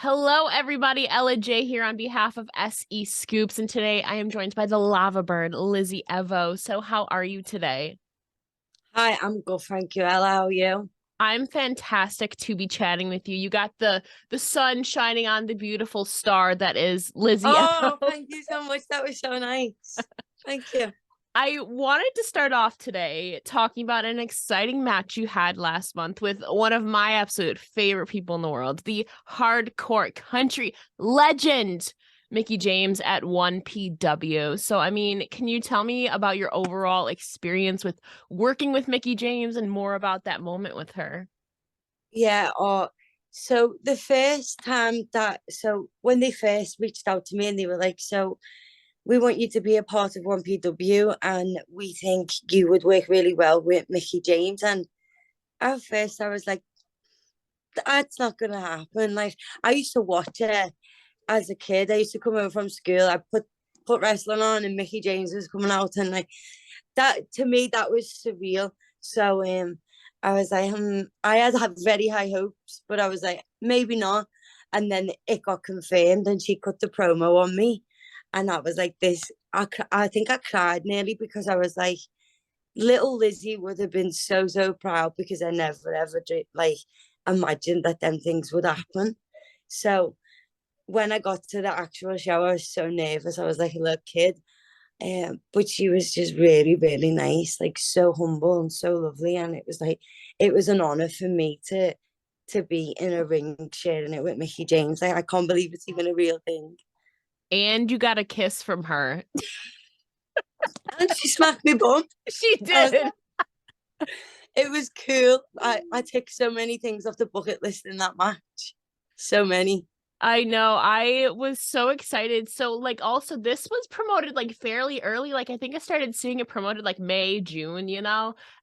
Hello, everybody. Ella J here on behalf of SEScoops, and today I am joined by the Liverbird, Lizzy Evo. So, how are you today? Hi, I'm good, thank you. Ella, how are you? I'm fantastic to be chatting with you. You got the sun shining on the beautiful star that is Lizzy Oh, Evo. thank you so much. That was so nice. Thank you. I wanted to start off today talking about an exciting match you had last month with one of my absolute favorite people in the world, the hardcore country legend, Mickie James at 1PW. So, I mean, can you tell me about your overall experience with working with Mickie James and more about that moment with her? Yeah, so the first time so when they first reached out to me and they were like, so we want you to be a part of 1PW and we think you would work really well with Mickie James. And at first I was like, that's not gonna happen. Like I used to watch her as a kid. I used to come home from school, I put wrestling on and Mickie James was coming out and like that to me that was surreal. So I was like, I had very high hopes, but I was like, maybe not. And then it got confirmed, and she cut the promo on me, and I was like, this. I think I cried nearly because I was like, little Lizzy would have been so proud because I never ever did like imagined that them things would happen. So when I got to the actual show, I was so nervous. I was like a little kid. But she was just really nice, like so humble and so lovely. And it was like it was an honor for me to be in a ring sharing it with Mickie James. Like I can't believe it's even a real thing. And you got a kiss from her. And she smacked me bum. She I was did. it was cool. I ticked so many things off the bucket list in that match. So many. I know. I was so excited. So, like, also, this was promoted like fairly early. Like, I think I started seeing it promoted like May, June,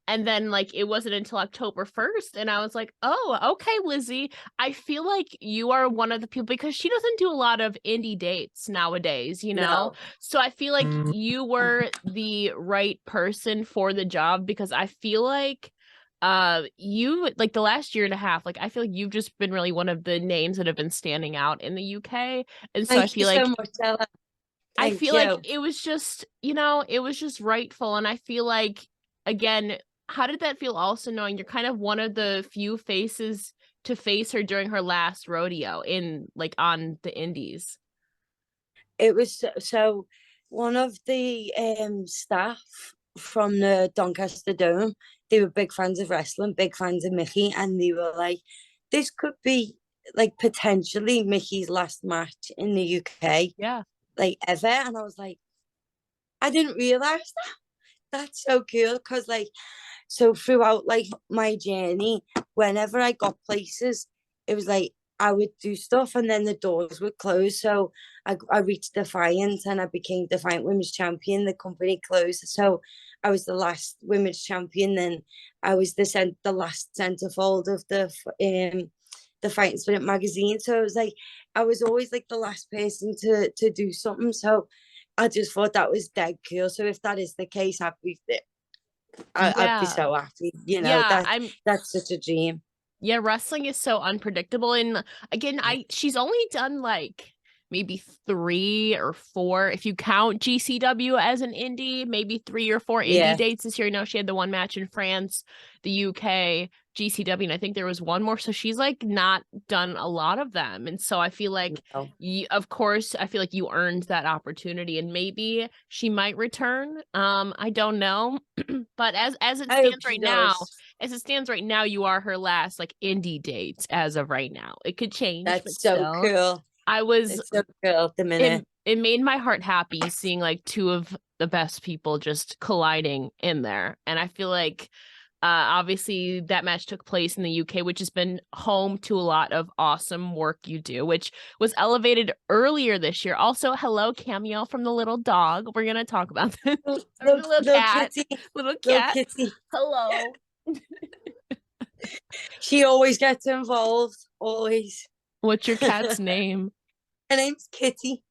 and then like it wasn't until October 1st. And I was like, oh, okay, Lizzy. I feel like you are one of the people because she doesn't do a lot of indie dates nowadays. No. So, I feel like you were the right person for the job because I feel like you like the last year and a half, like I feel like you've just been really one of the names that have been standing out in the UK. And so I Thank you feel so like much, Ella. I Thank feel like you. it was just, it was just rightful. And I feel like again, how did that feel also knowing you're kind of one of the few faces to face her during her last rodeo in like on the indies? It was so one of the staff from the Doncaster Dome, they were big fans of wrestling, big fans of Mickie, and they were like, this could be like potentially Mickey's last match in the UK, Yeah. like ever. And I was like, I didn't realize that. That's so cool because like so throughout like my journey, whenever I got places, it was like I would do stuff and then the doors would close. So I reached Defiant and I became Defiant Women's Champion. The company closed. So I was the last women's champion. Then I was the last centerfold of the Fighting Spirit magazine. So it was like I was always like the last person to do something. So I just thought that was dead cool. So if that is the case, I'd be Yeah. so happy. You know Yeah. that's such a dream. Yeah, wrestling is so unpredictable. And again, I she's only done like maybe 3 or 4, if you count GCW as an indie, maybe 3 or 4 indie Yeah, dates this year. No, she had the one match in France, the UK, GCW, and I think there was one more. So she's like not done a lot of them. And so I feel like no. of course, I feel like you earned that opportunity and maybe she might return. I don't know. But as it I hope stands she right now, does. you are her last like indie date as of right now. It could change, but That's so still, cool. I was It's so cool at the minute. it made my heart happy seeing like two of the best people just colliding in there. And I feel like obviously that match took place in the UK, which has been home to a lot of awesome work you do, which was elevated earlier this year. Also, hello, cameo from the little dog. We're gonna talk about this. Or the little Little cat. kitty, Little little cat. kitty. Hello. She always gets involved. Always. What's your Her cat's name? name's Kitty.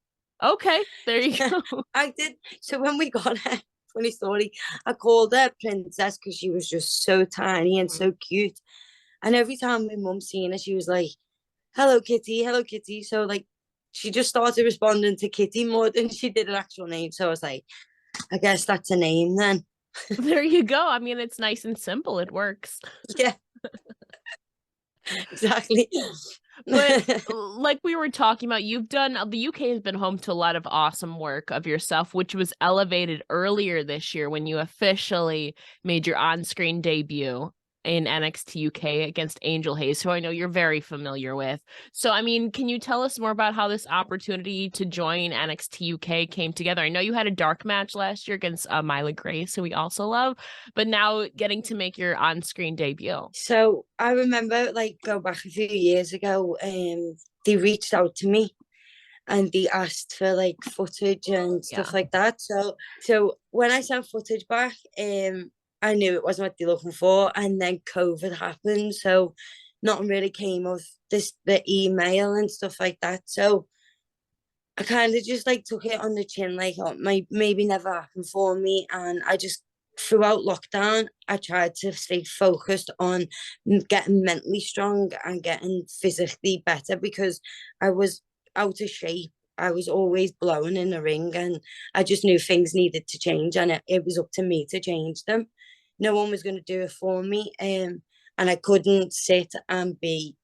Okay, there you go. I did. So when we got her, funny story, I called her Princess because she was just so tiny and so cute. And every time my mum seen her, she was like, Hello Kitty. So like she just started responding to Kitty more than she did an actual name. So I was like, I guess that's a name then. There you go. I mean, it's nice and simple. It works. Yeah, exactly. But like we were talking about, you've done the UK has been home to a lot of awesome work of yourself, which was elevated earlier this year when you officially made your on-screen debut in NXT UK against Angel Hayes, who I know you're very familiar with. So, I mean, can you tell us more about how this opportunity to join NXT UK came together? I know you had a dark match last year against Myla Grace, who we also love, but now getting to make your on-screen debut. So I remember like go back a few years ago, they reached out to me and they asked for like footage and Yeah. stuff like that. So when I sent footage back, I knew it wasn't what they're looking for, and then COVID happened, so nothing really came of the email and stuff like that. So I kind of just like took it on the chin, like oh, my maybe never happened for me, and I just throughout lockdown I tried to stay focused on getting mentally strong and getting physically better because I was out of shape. I was always blowing in the ring, and I just knew things needed to change, and it was up to me to change them. No one was going to do it for me, and I couldn't sit and be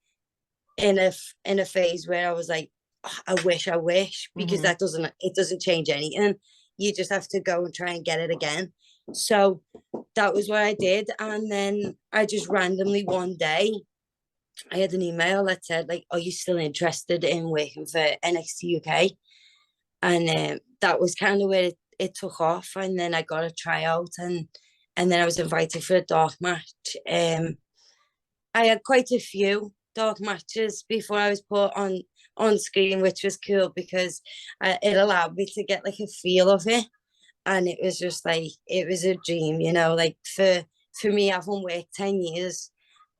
in a phase where I was like, "Oh, I wish, because Mm-hmm. it doesn't change anything. You just have to go and try and get it again. So that was what I did, and then I just randomly one day I had an email that said like, "Are you still interested in working for NXT UK?" And that was kind of where it took off, and then I got a tryout, and then I was invited for a dark match. I had quite a few dark matches before I was put on screen, which was cool because it allowed me to get like a feel of it, and it was just like it was a dream, you know. Like for me, having worked 10 years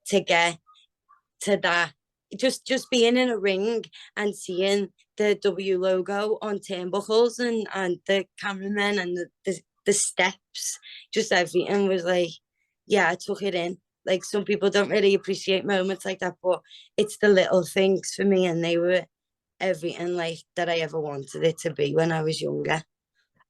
to get to that, just being in a ring and seeing the W logo on turnbuckles and the cameramen and the steps, just everything was like, yeah, I took it in. Like some people don't really appreciate moments like that, but it's the little things for me, and they were everything like that I ever wanted it to be when I was younger.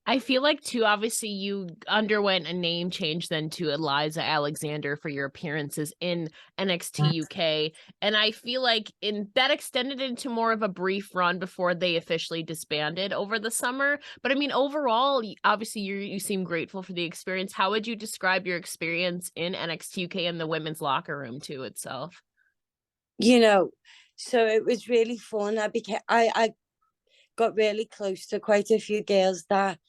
I feel like too, obviously you underwent a name change then to Eliza Alexander for your appearances in NXT UK. And I feel like in that extended into more of a brief run before they officially disbanded over the summer. But I mean, overall, obviously you seem grateful for the experience. How would you describe your experience in NXT UK and the women's locker room to itself? You know, so it was really fun. I got really close to quite a few girls that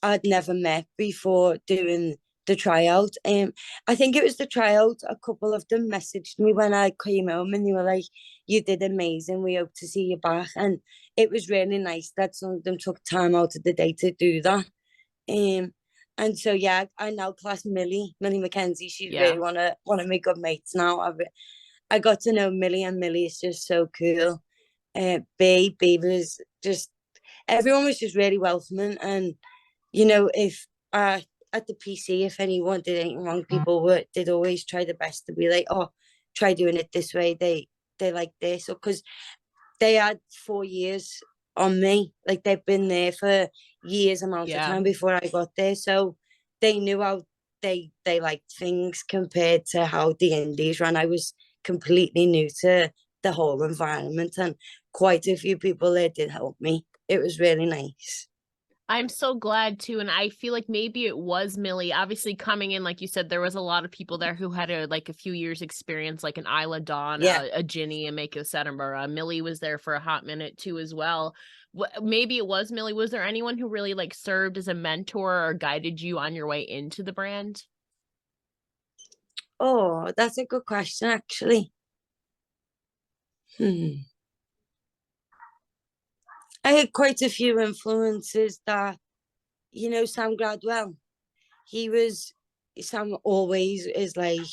I'd never met before doing the tryout. I think it was the tryout. A couple of them messaged me when I came home, and they were like, "You did amazing. We hope to see you back." And it was really nice that some of them took time out of the day to do that. Um, and so yeah, I now class Millie McKenzie. She's Yeah. really one of my good mates now. I got to know Millie, and Millie is just so cool. B was just everyone was just really welcoming, and you know, if at the PC, if anyone did anything wrong, people did always try the best to be like, oh, try doing it this way. They like this, or because they had 4 years on me, like they've been there for years amount of Yeah. time before I got there, so they knew how they liked things compared to how the indies ran. I was completely new to the whole environment, and quite a few people there did help me. It was really nice. I'm so glad too. And I feel like maybe it was Millie. Obviously, coming in, like you said, there was a lot of people there who had a few years experience, like an Isla Dawn, Yeah. a Ginny, and Mako Sedinburgh. Millie was there for a hot minute too as well. Maybe it was Millie. Was there anyone who really like served as a mentor or guided you on your way into the brand? Oh, that's a good question, actually. I had quite a few influences that, Sam Gradwell. He was, Sam always is like,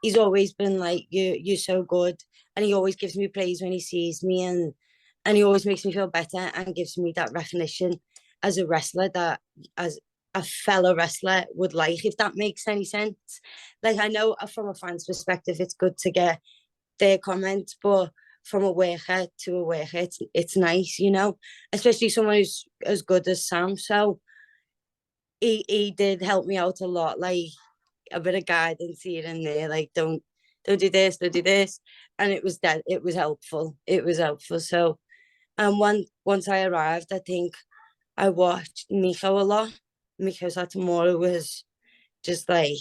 he's always been like, you're so good. And he always gives me praise when he sees me, and he always makes me feel better and gives me that recognition as a wrestler that, as a fellow wrestler would like, if that makes any sense. Like, I know from a fan's perspective, it's good to get their comments, but from a worker to a worker, it's nice, you know, especially someone who's as good as Sam. So he did help me out a lot, like a bit of guidance here and there, like don't do this, don't do this. And it was helpful. It was helpful. So and once I arrived, I think I watched Miko a lot. Miko Satomura was just like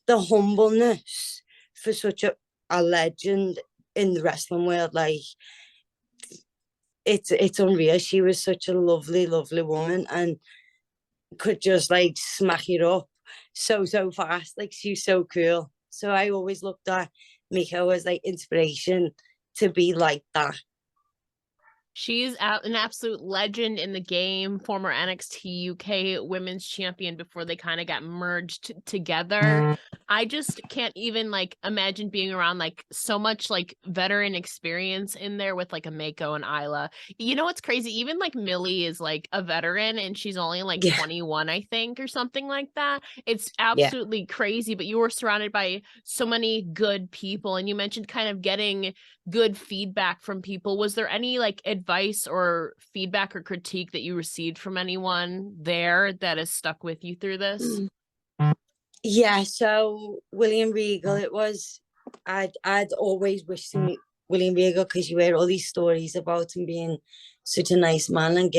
the humbleness for such a legend in the wrestling world. Like it's unreal. She was such a lovely, lovely woman and could just like smack it up so fast. Like she's so cool. So I always looked at Miko as like inspiration to be like that. She's an absolute legend in the game, former NXT UK women's champion before they kind of got merged together. I just can't even like imagine being around like so much like veteran experience in there with like a Mako and Isla. You know what's crazy? Even like Millie is like a veteran and she's only like 21, I think, or something like that. It's absolutely crazy, but you were surrounded by so many good people. And you mentioned kind of getting good feedback from people. Was there any like advice or feedback or critique that you received from anyone there that has stuck with you through this? Yeah, so William Regal, it was I'd always wished to meet William Regal because you hear all these stories about him being such a nice man and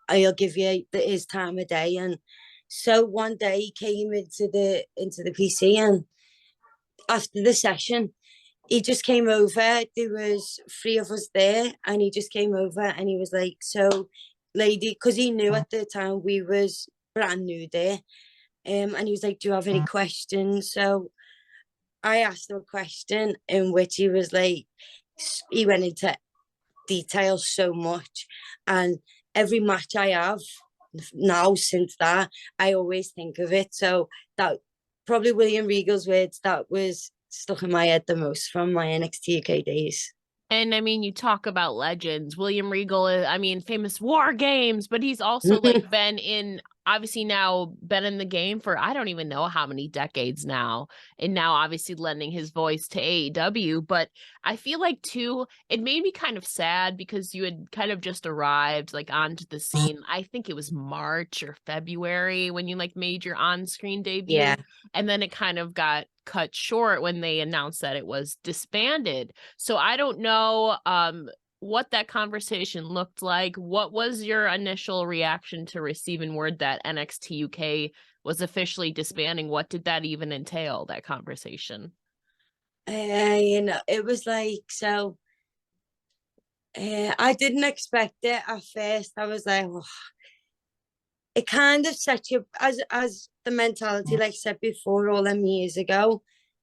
I'll give you his time of day. And so one day he came into the PC, and after the session he just came over. There was three of us there, and he just came over and he was like, so lady, because he knew at the time we was brand new there. And he was like, do you have any questions? So I asked him a question in which he was like, he went into detail so much. And every match I have now since that, I always think of it. So that probably William Regal's words that was stuck in my head the most from my NXT UK days. And I mean, you talk about legends. William Regal is, I mean, famous War Games, but he's also like been in, obviously now been in the game for I don't even know how many decades now. And now obviously lending his voice to AEW. But I feel like too, it made me kind of sad because you had kind of just arrived like onto the scene. I think it was March or February when you like made your on-screen debut. Yeah. And then it kind of got cut short when they announced that it was disbanded. So I don't know what that conversation looked like. What was your initial reaction to receiving word that NXT UK was officially disbanding? What did that even entail, that conversation? You know, it was like, so I didn't expect it at first. I was like, oh. It kind of sets you as the mentality, like I said before, all them years ago,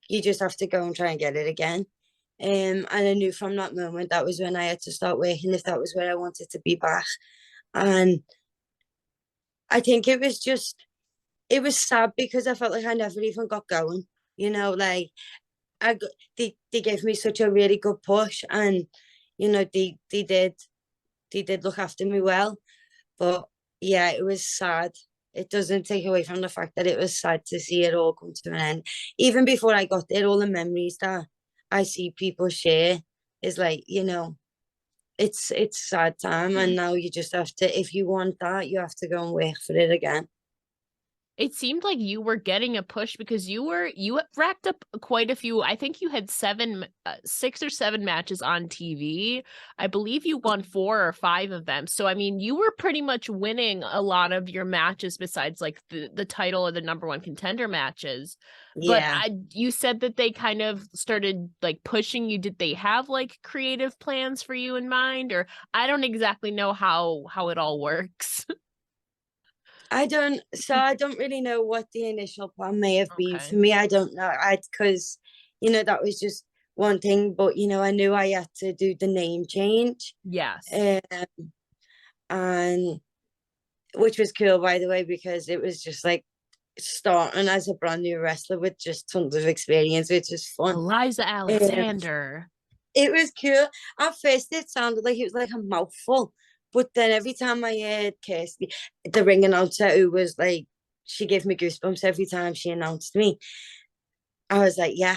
you just have to go and try and get it again. And I knew from that moment that was when I had to start working if that was where I wanted to be back. And I think it was sad because I felt like I never even got going. You know, like they gave me such a really good push, and you know they did look after me well. But yeah, it was sad. It doesn't take away from the fact that it was sad to see it all come to an end. Even before I got there, all the memories that I see people share is like, you know, it's sad time, and now you just have to, if you want that, you have to go and work for it again. It seemed like you were getting a push because you racked up quite a few. I think you had 6 or 7 matches on TV. I believe you won 4 or 5 of them. So I mean, you were pretty much winning a lot of your matches besides like the title or the number 1 contender matches. But Yeah. you said that they kind of started like pushing you. Did they have like creative plans for you in mind, or I don't exactly know how it all works. I don't really know what the initial plan may have been for Okay. me. I don't know. Because, you know, that was just one thing, but, you know, I knew I had to do the name change. Yes. And which was cool, by the way, because it was just like starting as a brand new wrestler with just tons of experience, which was fun. Eliza Alexander. It was cool. At first, it sounded like it was like a mouthful, but then every time I heard Kirsty, the ring announcer, who was like, she gave me goosebumps every time she announced me. I was like, yeah,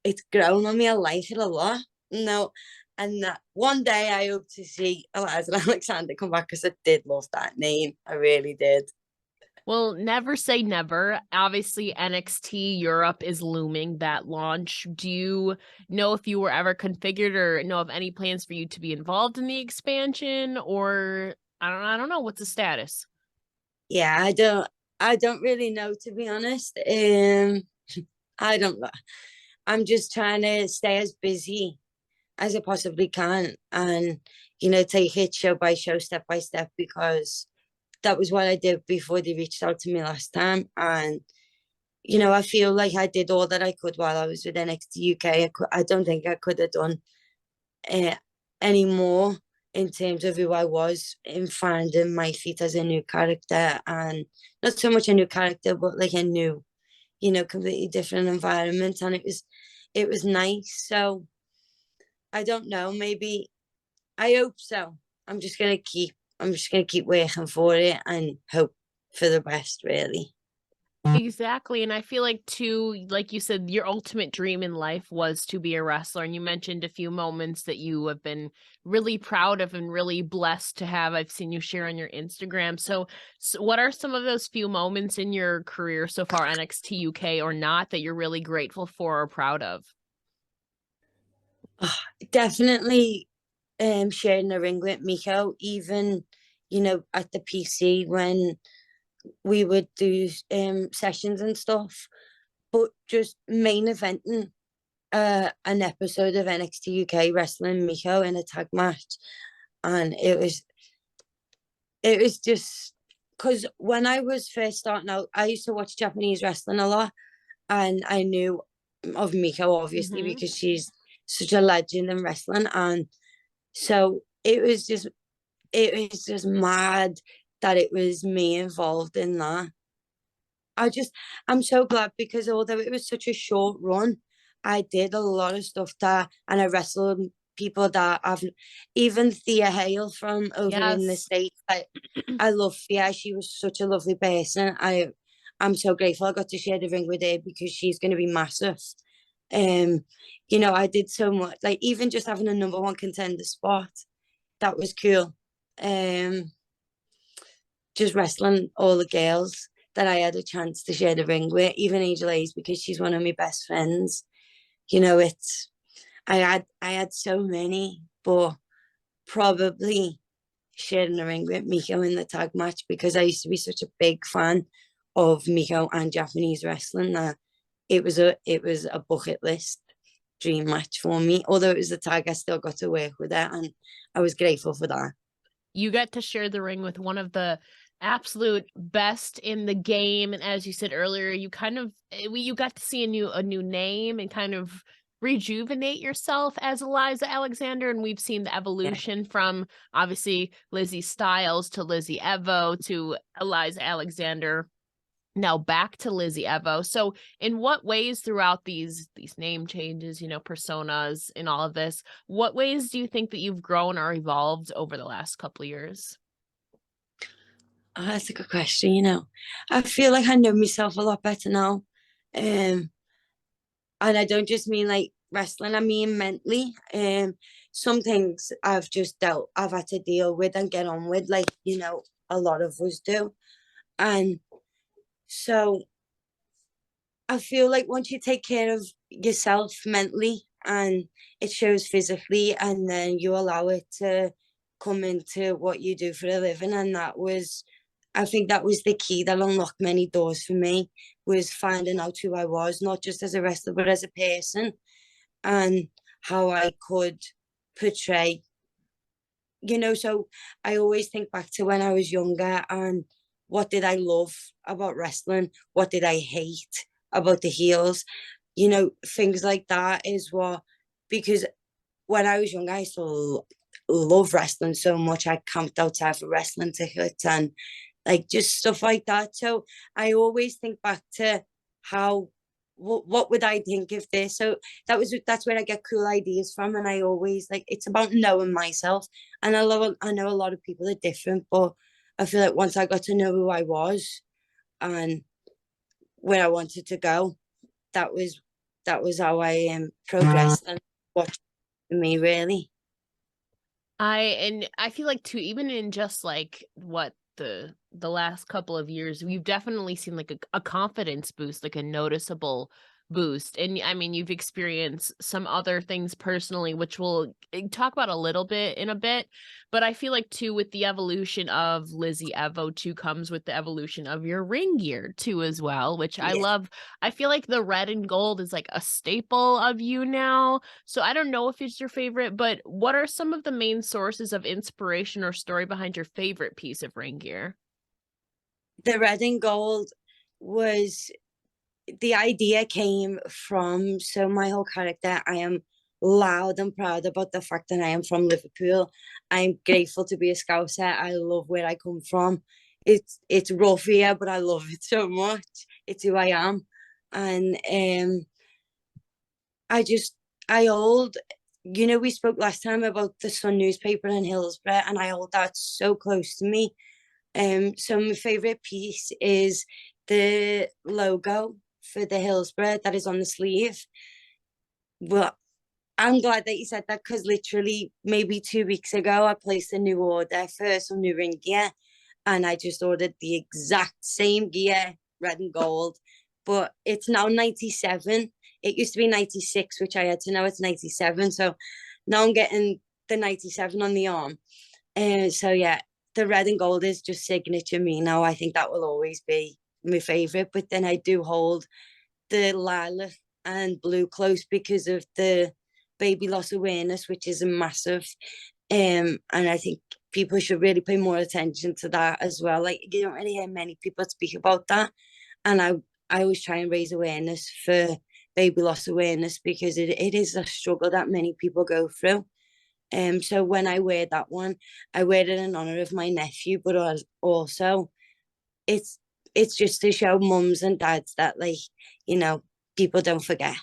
it's grown on me. I like it a lot. No, And that one day I hope to see Eliza Alexander come back because I did love that name. I really did. Well, never say never. Obviously, NXT Europe is looming, that launch. Do you know if you were ever configured or know of any plans for you to be involved in the expansion? Or I don't know, what's the status? Yeah, I don't really know, to be honest. I don't know. I'm just trying to stay as busy as I possibly can and, take it show by show, step by step, because that was what I did before they reached out to me last time. And, I feel like I did all that I could while I was with NXT UK. I don't think I could have done uh, any more in terms of who I was in finding my feet as a new character, and not so much a new character, but like a new, completely different environment. And it was nice. So I don't know, maybe I hope so. I'm just gonna keep working for it and hope for the best, really. Exactly. And I feel like too, like you said, your ultimate dream in life was to be a wrestler. And you mentioned a few moments that you have been really proud of and really blessed to have. I've seen you share on your Instagram. So what are some of those few moments in your career so far, NXT UK or not, that you're really grateful for or proud of? Oh, definitely sharing the ring with Miko, even, at the PC when we would do sessions and stuff, but just main eventing an episode of NXT UK wrestling Miko in a tag match. And it was just because when I was first starting out, I used to watch Japanese wrestling a lot, and I knew of Miko obviously Hmm. because she's such a legend in wrestling. And so it was just mad that it was me involved in that. I'm so glad because although it was such a short run, I did a lot of stuff that, and I wrestled people that I've, even Thea Hale from over in the Yes. States. I love Thea. She was such a lovely person. I'm so grateful I got to share the ring with her because she's going to be massive. Um, I did so much, like even just having a number one contender spot, that was cool. Um, just wrestling all the girls that I had a chance to share the ring with, even Angel A's because she's one of my best friends. It's I had so many, but probably sharing the ring with Miko in the tag match because I used to be such a big fan of Miko and Japanese wrestling that it was a bucket list dream match for me. Although it was a tag, I still got to work with it, and I was grateful for that. You get to share the ring with one of the absolute best in the game, and as you said earlier, you kind of you got to see a new name and kind of rejuvenate yourself as Eliza Alexander. And we've seen the Yeah. evolution from obviously Lizzy Styles to Lizzy Evo to Eliza Alexander, now back to Lizzy Evo. So in what ways throughout these name changes, personas in all of this, what ways do you think that you've grown or evolved over the last couple of years? Oh, that's a good question. I feel like I know myself a lot better now. Um, and I don't just mean like wrestling, I mean mentally. Some things I've had to deal with and get on with, like, a lot of us do. And so I feel like once you take care of yourself mentally and it shows physically, and then you allow it to come into what you do for a living. And I think that was the key that unlocked many doors for me, was finding out who I was, not just as a wrestler, but as a person, and how I could portray. So I always think back to when I was younger and what did I love about wrestling? What did I hate about the heels? Things like that is what, because when I was younger, I used to love wrestling so much. I camped outside for wrestling tickets and like just stuff like that. So I always think back to how what would I think if this? So that's where I get cool ideas from, and I always like it's about knowing myself. And I know a lot of people are different, but I feel like once I got to know who I was and where I wanted to go, that was how I progressed and what for me really. And I feel like too, even in just like what the last couple of years, we've definitely seen like a confidence boost, like a noticeable boost. And I mean, you've experienced some other things personally, which we'll talk about a little bit in a bit. But I feel like too, with the evolution of Lizzy Evo too, comes with the evolution of your ring gear too as well, which I Yeah. love. I feel like the red and gold is like a staple of you now. So I don't know if it's your favorite, but what are some of the main sources of inspiration or story behind your favorite piece of ring gear? The red and gold was the idea came from, so my whole character, I am loud and proud about the fact that I am from Liverpool. I'm grateful to be a Scouser. I love where I come from. It's rough here, but I love it so much. It's who I am. And I just I hold, we spoke last time about the Sun newspaper in Hillsborough, and I hold that so close to me. So my favorite piece is the logo for the Hillsborough that is on the sleeve. Well, I'm glad that you said that, because literally maybe 2 weeks ago I placed a new order for some new ring gear, and I just ordered the exact same gear, red and gold, but it's now 97. It used to be 96, which I had to know it's 97. So now I'm getting the 97 on the arm. So yeah, the red and gold is just signature me now. I think that will always be my favorite. But then I do hold the lilac and blue close because of the baby loss awareness, which is a massive. And I think people should really pay more attention to that as well. Like, you don't really hear many people speak about that, and I always try and raise awareness for baby loss awareness, because it is a struggle that many people go through. So when I wear that one, I wear it in honor of my nephew, but also it's it's just to show mums and dads that, like, you know, people don't forget.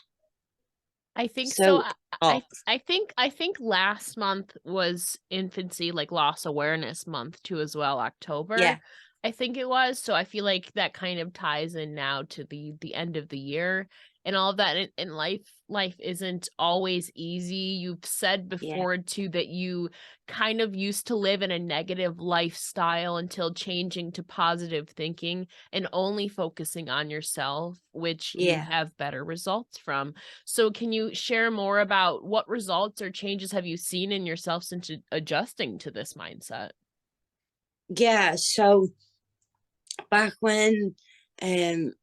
I think so. So, oh I think last month was infancy, like loss awareness month too as well, October. yeah, I think it was. So I feel like that kind of ties in now to the end of the year and all of that. And life isn't always easy. You've said yeah, before too that you kind of used to live in a negative lifestyle until changing to positive thinking and only focusing on yourself, which you yeah, have better results from. So can you share more about what results or changes have you seen in yourself since adjusting to this mindset? yeah. So back when, um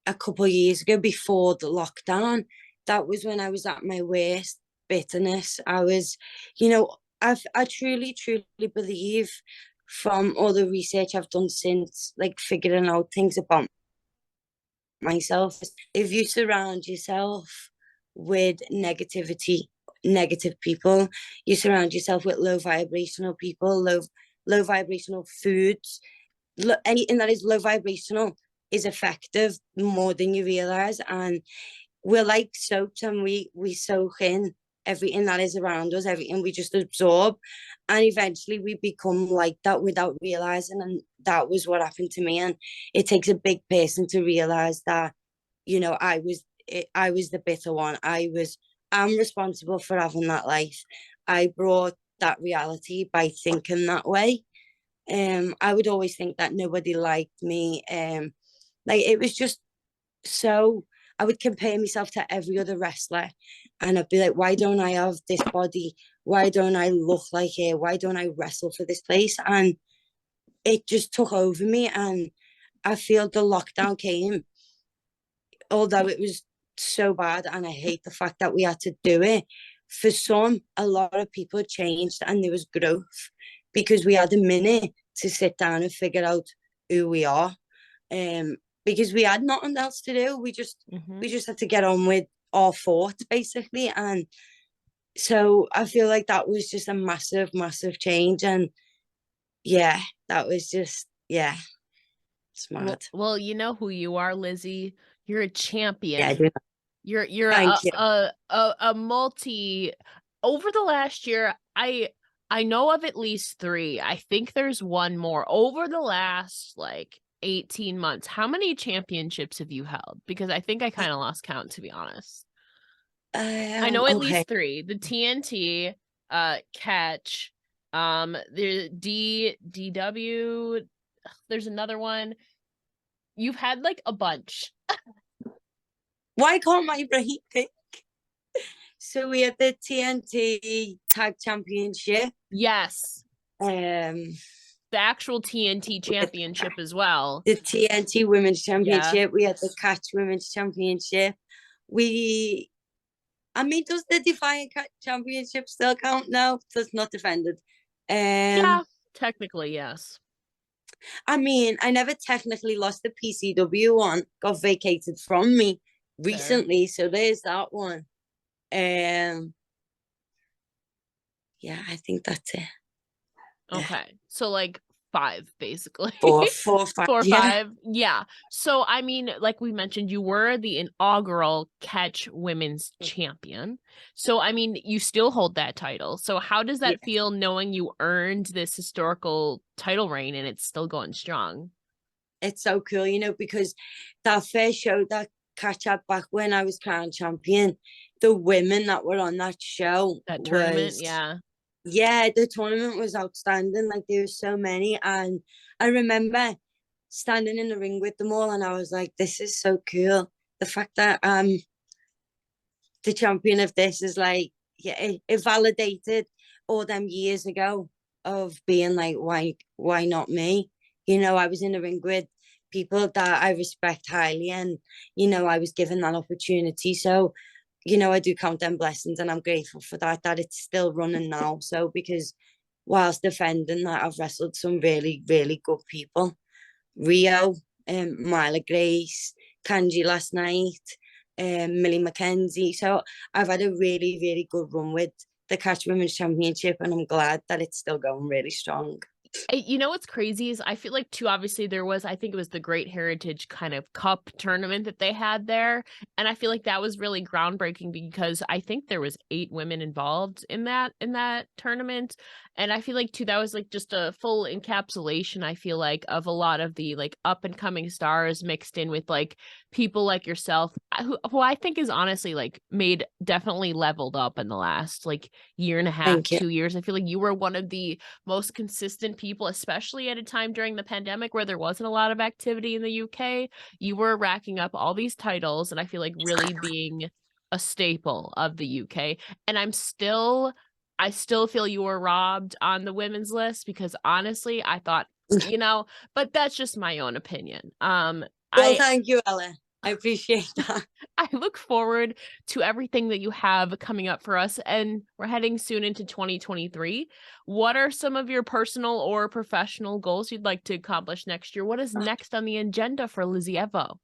a couple of years ago, before the lockdown, that was when I was at my worst bitterness. I was, I truly, truly believe, from all the research I've done since, like, figuring out things about myself, if you surround yourself with negative people, you surround yourself with low vibrational people, low vibrational foods, anything that is low vibrational is effective more than you realize. And we're like soaps, and we soak in everything that is around us, everything we just absorb, and eventually we become like that without realizing. And that was what happened to me. And it takes a big person to realize that, I was the bitter one. I'm responsible for having that life. I brought that reality by thinking that way. I would always think that nobody liked me. Like, it was just, so I would compare myself to every other wrestler, and I'd be like, why don't I have this body? Why don't I look like it? Why don't I wrestle for this place? And it just took over me. And I feel the lockdown came, although it was so bad, and I hate the fact that we had to do it. For some, a lot of people changed, and there was growth, because we had a minute to sit down and figure out who we are. Um, because we had nothing else to do. We Mhm. just had to get on with our thoughts, basically. And so I feel like that was just a massive, massive change. And yeah, that was just, yeah, it's Well, mad. well, you know who you are, Lizzy. You're a Yeah, I champion. do. You're Thank you. a multi over the last year. I know of at least three. I think there's one more over the last like 18 months. How many championships have you held? Because I think I kind of lost count, to be honest. I know at Okay. least three. The TNT. catch. The DW. There's another one. You've had like a bunch. Why can't my brain think? So we had the TNT Tag Championship. Yes, Um, the actual TNT championship as well. the TNT Women's Yeah. Championship. We had the Catch Women's Championship. I mean, does the Defiant Catch Championship still count? No, it's not defended. Yeah, technically, yes. I mean, I never technically lost the PCW one. Got vacated from me recently, so there's that one. Yeah, I think that's it. Okay. So like 5 basically. 4, 5. 4 or Yeah. 5. Yeah. So I mean, like we mentioned, you were the inaugural Catch Women's Champion. So I mean, you still hold that title. So how does that feel knowing you earned this historical title reign and it's still going strong? It's so cool, because that first show, that catch up back when I was crowned champion, the women that were on that show, That tournament, yeah, the tournament was outstanding. Like, there were so many, and I remember standing in the ring with them all, and I was like, this is so cool. The fact that the champion of this is like, yeah, it validated all them years ago of being like, why not me? I was in the ring with people that I respect highly, and I was given that opportunity. So I do count them blessings, and I'm grateful for that it's still running now. So, because whilst defending that, I've wrestled some really, really good people. Rio, Myla Grace, Kanji last night, Millie McKenzie. So I've had a really, really good run with the Catch Women's Championship, and I'm glad that it's still going really strong. You know what's crazy is I feel like too, obviously there was, I think it was the Great Heritage kind of cup tournament that they had there, and I feel like that was really groundbreaking because I think there was 8 women involved in that tournament, and I feel like too that was like just a full encapsulation, I feel like, of a lot of the like up and coming stars mixed in with like people like yourself who I think is honestly like made definitely leveled up in the last like year and a half, 2 years. I feel like you were one of the most consistent people, especially at a time during the pandemic where there wasn't a lot of activity in the UK. You were racking up all these titles, and I feel like really being a staple of the UK. And I still feel you were robbed on the women's list because honestly, I thought, but that's just my own opinion. Well, thank you, Ella. I appreciate that. I look forward to everything that you have coming up for us, and we're heading soon into 2023. What are some of your personal or professional goals you'd like to accomplish next year? What is next on the agenda for Lizzy Evo?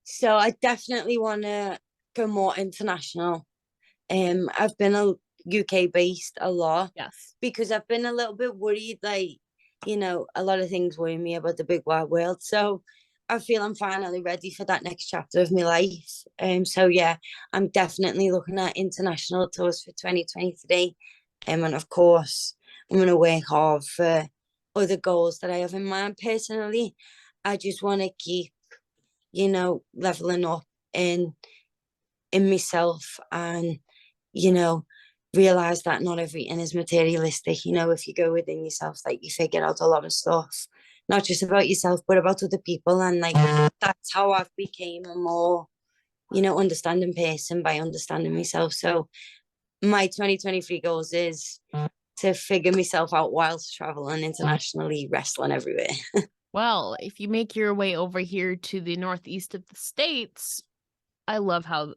So I definitely want to go more international. I've been a UK based a lot. Yes. Because I've been a little bit worried, like, a lot of things worry me about the big wide world. So I feel I'm finally ready for that next chapter of my life. So yeah, I'm definitely looking at international tours for 2023. And of course, I'm gonna work hard for other goals that I have in mind personally. I just want to keep, leveling up in myself, and realize that not everything is materialistic. If you go within yourself, like, you figure out a lot of stuff, not just about yourself but about other people, and like, that's how I've became a more understanding person, by understanding myself. So my 2023 goals is to figure myself out whilst traveling internationally, wrestling everywhere. Well, if you make your way over here to the northeast of the States, I love how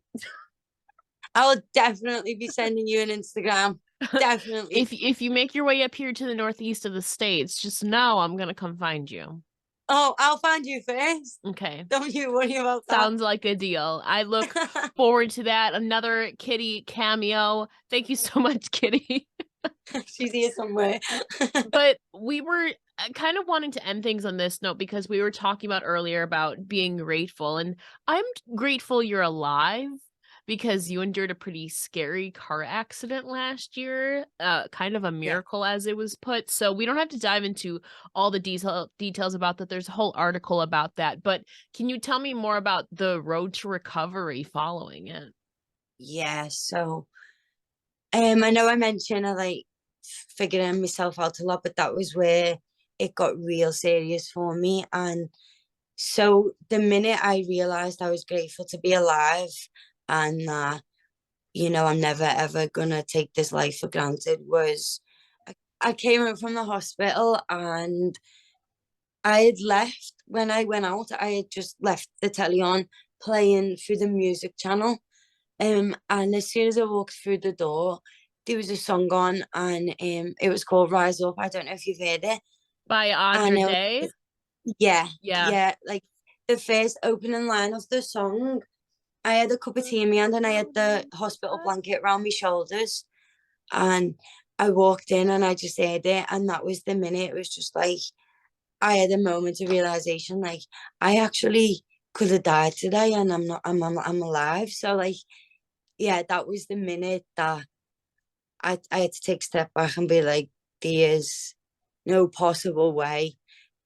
I will definitely be sending you an Instagram. Definitely. if you make your way up here to the northeast of the States, just know I'm gonna come find you. Oh, I'll find you first. Okay. Don't you worry about that. Sounds like a deal. I look forward to that. Another Kitty cameo. Thank you so much, Kitty. She's here somewhere. But we were kind of wanting to end things on this note because we were talking about earlier about being grateful, and I'm grateful you're alive because you endured a pretty scary car accident last year, kind of a miracle as it was put. So we don't have to dive into all the details about that. There's a whole article about that. But can you tell me more about the road to recovery following it? Yeah, so I know I mentioned I like figuring myself out a lot, but that was where it got real serious for me. And so the minute I realized I was grateful to be alive and I'm never ever gonna take this life for granted was I came out from the hospital and I had left when I went out, I had just left the telly on playing through the music channel. And as soon as I walked through the door, there was a song on and it was called Rise Up. I don't know if you've heard it. By And Audra Day. yeah, Yeah. yeah, like the first opening line of the song, I had a cup of tea in my hand and I had the hospital blanket around my shoulders. And I walked in and I just heard it. And that was the minute. It was just like, I had a moment of realization, like, I actually could have died today and I'm not, I'm alive. So, like, yeah, that was the minute that I had to take a step back and be like, there's no possible way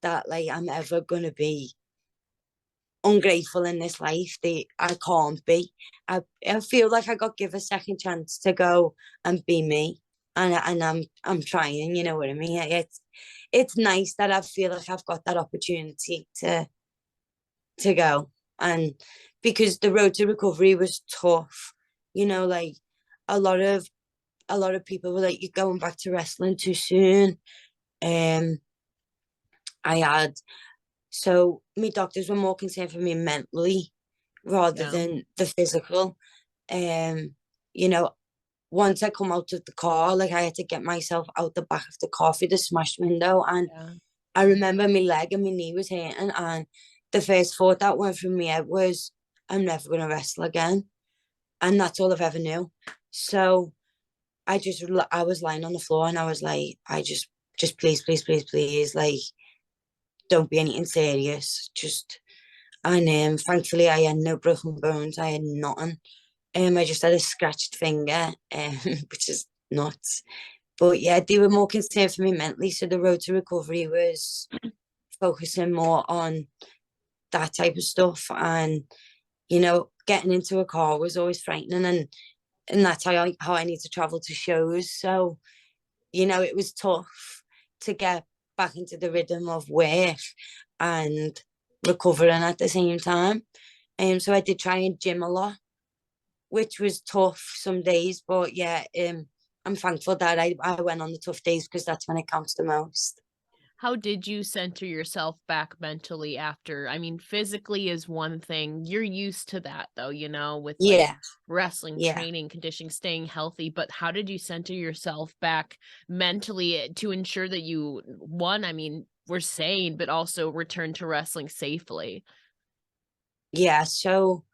that, like, I'm ever going to be ungrateful in this life. I can't be. I feel like I got give a second chance to go and be me, and I'm trying. You know what I mean? It's nice that I feel like I've got that opportunity to go, and because the road to recovery was tough. Like a lot of a lot of people were like, "You're going back to wrestling too soon." Um, I had So my doctors were more concerned for me mentally rather Yeah. than the physical. Um, you know, once I come out of the car, like I had to get myself out the back of the car through the smashed window. And Yeah. I remember my leg and my knee was hurting. And the first thought that went through my head was, I'm never going to wrestle again. And that's all I've ever knew. So I was lying on the floor and I was like, just please, please, please, please, like, don't be anything serious. And thankfully I had no broken bones. I had nothing. I just had a scratched finger, which is nuts. But yeah, they were more concerned for me mentally. So the road to recovery was focusing more on that type of stuff. And, getting into a car was always frightening. And that's how I need to travel to shows. So, it was tough to get back into the rhythm of work and recovering at the same time. So I did try and gym a lot, which was tough some days. But yeah, I'm thankful that I went on the tough days because that's when it counts the most. How did you center yourself back mentally after? I mean, physically is one thing. You're used to that though, with like Yeah, wrestling, yeah. training, conditioning, staying healthy. But how did you center yourself back mentally to ensure that you, one, I mean, were sane, but also return to wrestling safely? Yeah, so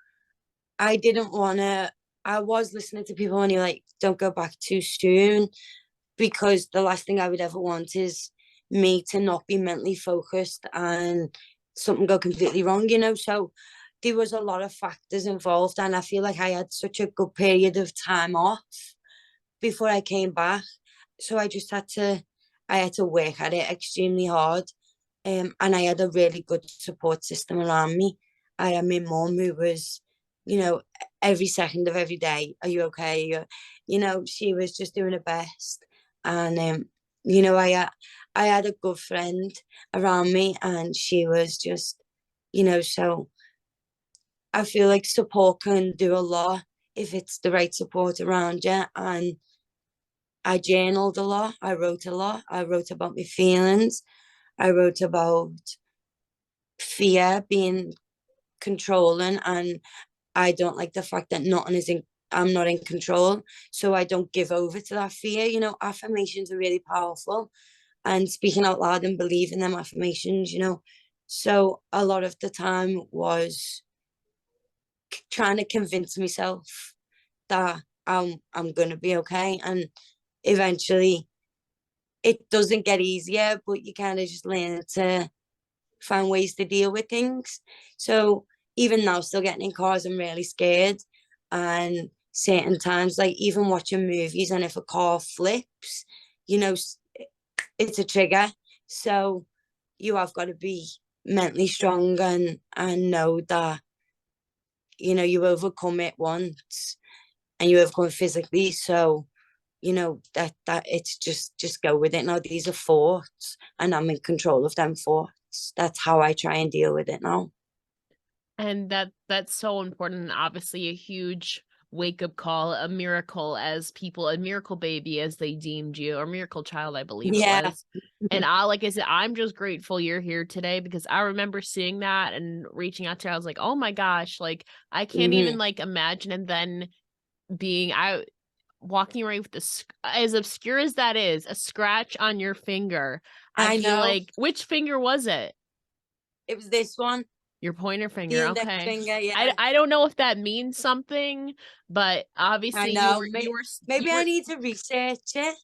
I didn't want to. I was listening to people and you're like, don't go back too soon because the last thing I would ever want is me to not be mentally focused and something go completely wrong. So there was a lot of factors involved, and I feel like I had such a good period of time off before I came back. So I had to work at it extremely hard. And I had a really good support system around me. I had my mum who was, you know, every second of every day, are you okay? She was just doing her best. And, I had a good friend around me and she was just, so I feel like support can do a lot if it's the right support around you. And I journaled a lot. I wrote a lot. I wrote about my feelings. I wrote about fear being controlling, and I don't like the fact that nothing is in I'm not in control, so I don't give over to that fear. Affirmations are really powerful, and speaking out loud and believing them affirmations. So a lot of the time was trying to convince myself that I'm gonna be okay, and eventually it doesn't get easier, but you kind of just learn to find ways to deal with things. So even now, still getting in cars, I'm really scared. And certain times, like even watching movies, and if a car flips, you know, it's a trigger. So you have got to be mentally strong and know that you overcome it once and you overcome it physically. So you know, that it's just go with it now. These are thoughts, and I'm in control of them thoughts. That's how I try and deal with it now. And that's so important, and obviously a huge wake-up call, a miracle as people, a miracle baby as they deemed you, or miracle child, I believe it Yeah. was. And I, like I said, I'm just grateful you're here today, because I remember seeing that and reaching out to her. I was like, oh my gosh, like I can't even like imagine. And then being out walking around with this, as obscure as that is, a scratch on your finger. I I feel know. like, which finger was it? It was this one, Your pointer the finger, index okay. finger. Yeah, I don't know if that means something, but I obviously know. you Maybe I were need to research it.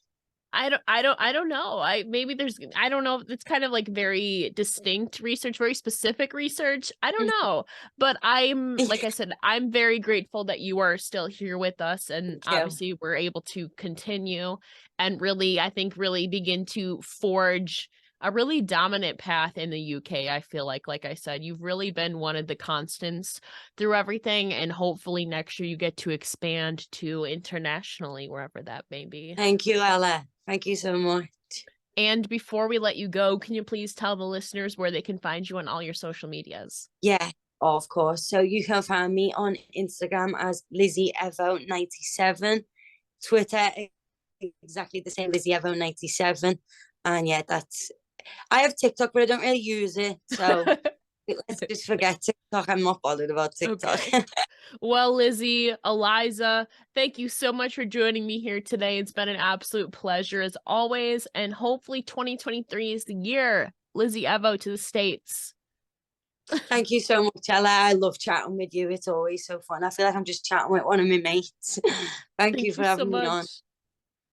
I don't know. Maybe there's, I don't know. It's kind of like very distinct research, very specific research. I don't know. But I'm, like I said, I'm very grateful that you are still here with us. And Thank you. obviously we're able to continue and really, I think, really begin to forge a really dominant path in the UK. I feel like I said, you've really been one of the constants through everything. And hopefully next year you get to expand to internationally, wherever that may be. Thank you, Ella. Thank you so much. And before we let you go, can you please tell the listeners where they can find you on all your social medias? Yeah, of course. So you can find me on Instagram as Lizzy Evo 97, Twitter exactly the same, Lizzy Evo 97, and yeah, that's. I have TikTok, but I don't really use it, so let's just forget TikTok. I'm not bothered about TikTok. Okay. Well, Lizzy, Eliza, thank you so much for joining me here today. It's been an absolute pleasure as always, and hopefully 2023 is the year Lizzy Evo to the States. Thank you so much, Ella. I love chatting with you. It's always so fun. I feel like I'm just chatting with one of my mates. Thank you Thank for you so having me on. much.